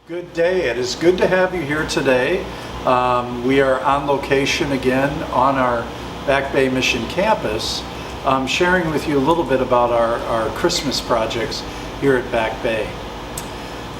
Good day. It is good to have you here today. We are on location again on our Back Bay Mission campus, sharing with you a little bit about our Christmas projects here at Back Bay.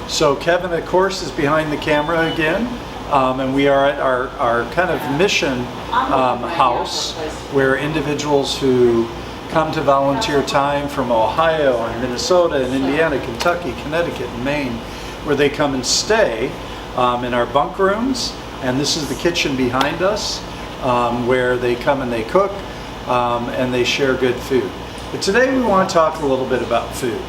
So Kevin, of course, is behind the camera again, and we are at our kind of mission house where individuals who come to volunteer time from Ohio and Minnesota and Indiana, Kentucky, Connecticut, and Maine, where they come and stay in our bunk rooms. And this is the kitchen behind us, where they come and they cook and they share good food. But today we want to talk a little bit about food.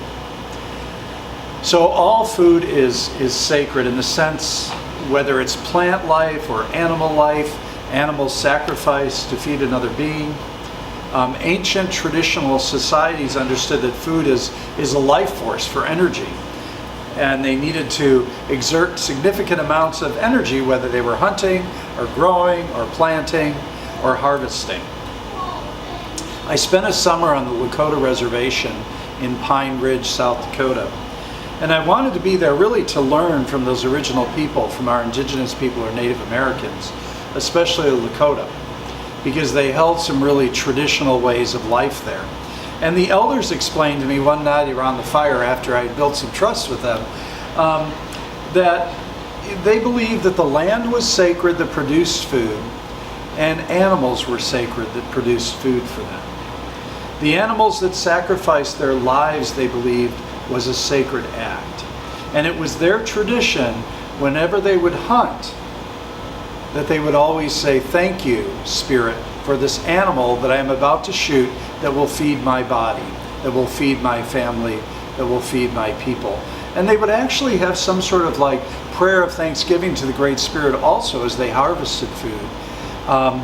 So all food is sacred in the sense, whether it's plant life or animal life, animals sacrificed to feed another being. Ancient traditional societies understood that food is a life force for energy. And they needed to exert significant amounts of energy, whether they were hunting or growing or planting or harvesting. I spent a summer on the Lakota Reservation in Pine Ridge, South Dakota. And I wanted to be there really to learn from those original people, from our indigenous people or Native Americans, especially the Lakota, because they held some really traditional ways of life there. And the elders explained to me one night around the fire, after I had built some trust with them, that they believed that the land was sacred that produced food, and animals were sacred that produced food for them. The animals that sacrificed their lives, they believed, was a sacred act. And it was their tradition, whenever they would hunt, that they would always say, "Thank you, Spirit, for this animal that I am about to shoot that will feed my body, that will feed my family, that will feed my people." And they would actually have some sort of like prayer of thanksgiving to the Great Spirit also as they harvested food,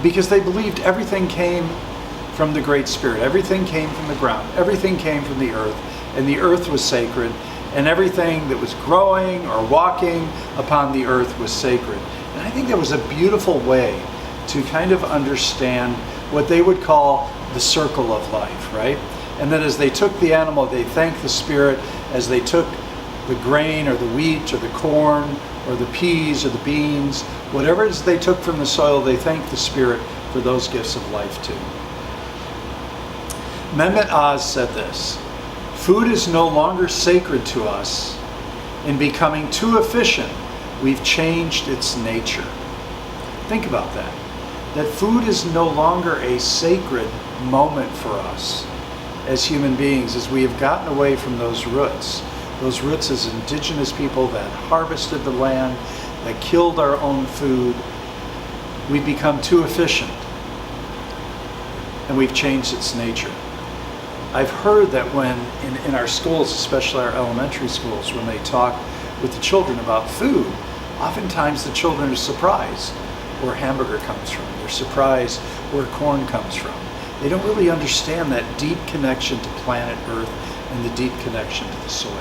because they believed everything came from the Great Spirit. Everything came from the ground. Everything came from the earth, and the earth was sacred, and everything that was growing or walking upon the earth was sacred. And I think that was a beautiful way to kind of understand what they would call the circle of life, right? And then as they took the animal, they thanked the Spirit. As they took the grain or the wheat or the corn or the peas or the beans, whatever it is they took from the soil, they thanked the Spirit for those gifts of life too. Mehmet Oz said this: "Food is no longer sacred to us. In becoming too efficient, we've changed its nature." Think about that. That food is no longer a sacred moment for us as human beings, as we have gotten away from those roots as indigenous people that harvested the land, that killed our own food. We've become too efficient, and we've changed its nature. I've heard that when in our schools, especially our elementary schools, when they talk with the children about food, oftentimes the children are surprised where hamburger comes from. They're surprised where corn comes from. They don't really understand that deep connection to planet Earth and the deep connection to the soil.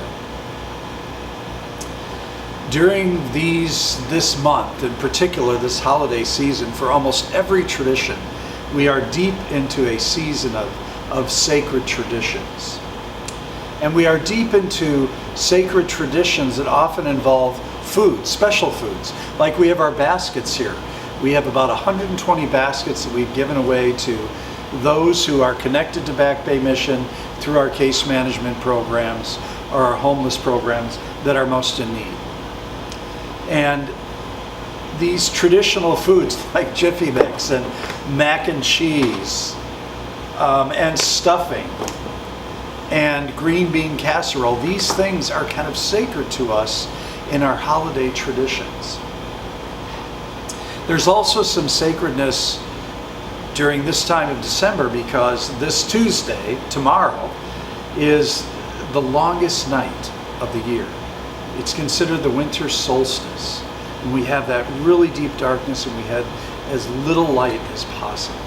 During this month, in particular this holiday season, for almost every tradition, we are deep into a season of sacred traditions. And we are deep into sacred traditions that often involve food, special foods. Like we have our baskets here. We have about 120 baskets that we've given away to those who are connected to Back Bay Mission through our case management programs or our homeless programs that are most in need. And these traditional foods like Jiffy Mix and mac and cheese and stuffing and green bean casserole, these things are kind of sacred to us in our holiday traditions. There's also some sacredness during this time of December, because this Tuesday, tomorrow, is the longest night of the year. It's considered the winter solstice. And we have that really deep darkness, and we had as little light as possible.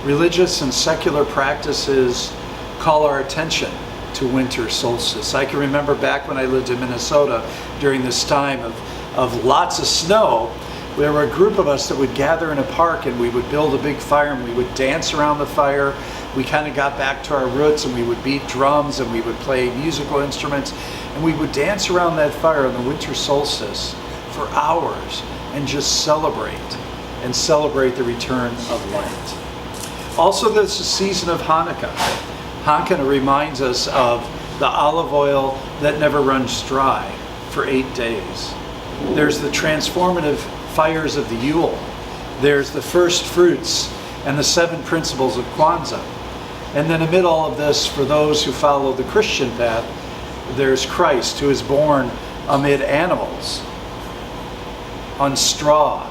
Religious and secular practices call our attention to winter solstice. I can remember back when I lived in Minnesota during this time of lots of snow, there were a group of us that would gather in a park, and we would build a big fire and we would dance around the fire. We kind of got back to our roots, and we would beat drums and we would play musical instruments, And we would dance around that fire on the winter solstice for hours and just celebrate the return of light. Also, there's the season of Hanukkah. Hanukkah reminds us of the olive oil that never runs dry for 8 days. There's the transformative fires of the Yule. There's the first fruits and the 7 principles of Kwanzaa. And then amid all of this, for those who follow the Christian path, there's Christ, who is born amid animals, on straw,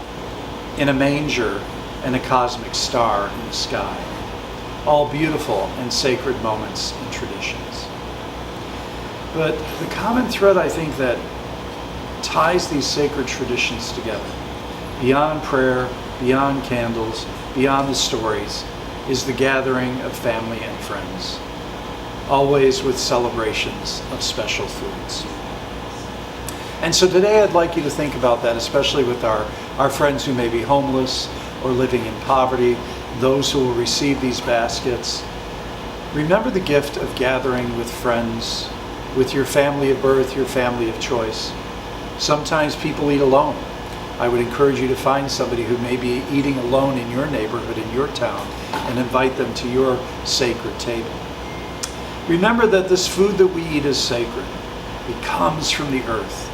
in a manger, and a cosmic star in the sky. All beautiful and sacred moments and traditions. But the common thread, I think, that ties these sacred traditions together, beyond prayer, beyond candles, beyond the stories, is the gathering of family and friends, always with celebrations of special foods. And so today I'd like you to think about that, especially with our friends who may be homeless or living in poverty, those who will receive these baskets. Remember the gift of gathering with friends, with your family of birth, your family of choice. Sometimes people eat alone. I would encourage you to find somebody who may be eating alone in your neighborhood, in your town, and invite them to your sacred table. Remember that this food that we eat is sacred. It comes from the earth.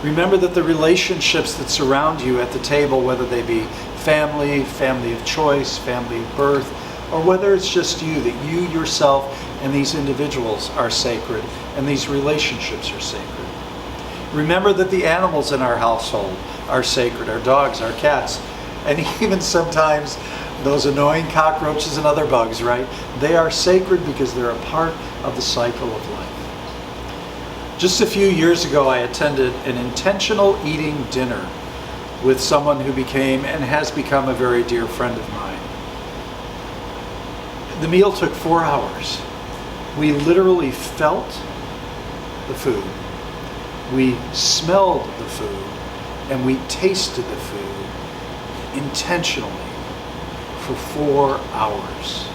Remember that the relationships that surround you at the table, whether they be family, family of choice, family of birth, or whether it's just you, that you yourself and these individuals are sacred and these relationships are sacred. Remember that the animals in our household are sacred, our dogs, our cats, and even sometimes those annoying cockroaches and other bugs, right? They are sacred because they're a part of the cycle of life. Just a few years ago, I attended an intentional eating dinner with someone who became and has become a very dear friend of mine. The meal took 4 hours. We literally felt the food. We smelled the food, and we tasted the food intentionally for 4 hours,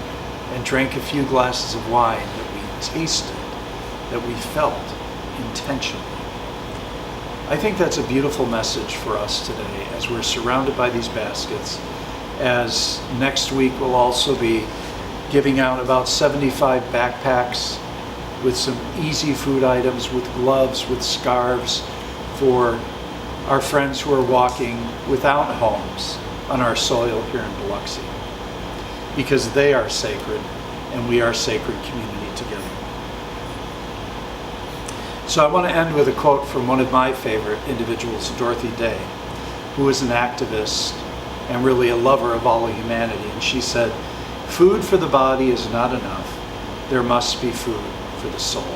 and drank a few glasses of wine that we tasted, that we felt intentionally. I think that's a beautiful message for us today as we're surrounded by these baskets, as next week we'll also be giving out about 75 backpacks with some easy food items, with gloves, with scarves for our friends who are walking without homes on our soil here in Biloxi, because they are sacred and we are sacred community together. So I want to end with a quote from one of my favorite individuals, Dorothy Day, who is an activist and really a lover of all of humanity. And she said, "Food for the body is not enough. There must be food for the soul."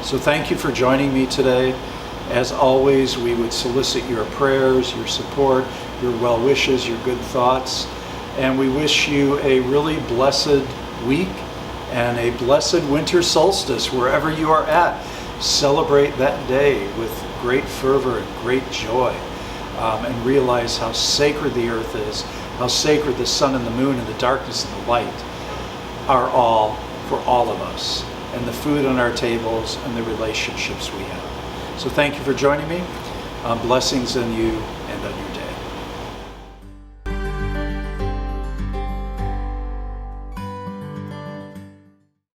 So thank you for joining me today. As always, we would solicit your prayers, your support, your well wishes, your good thoughts, and we wish you a really blessed week and a blessed winter solstice wherever you are at. Celebrate that day with great fervor and great joy, and realize how sacred the earth is, how sacred the sun and the moon and the darkness and the light are all for all of us, and the food on our tables and the relationships we have. So thank you for joining me. Blessings in you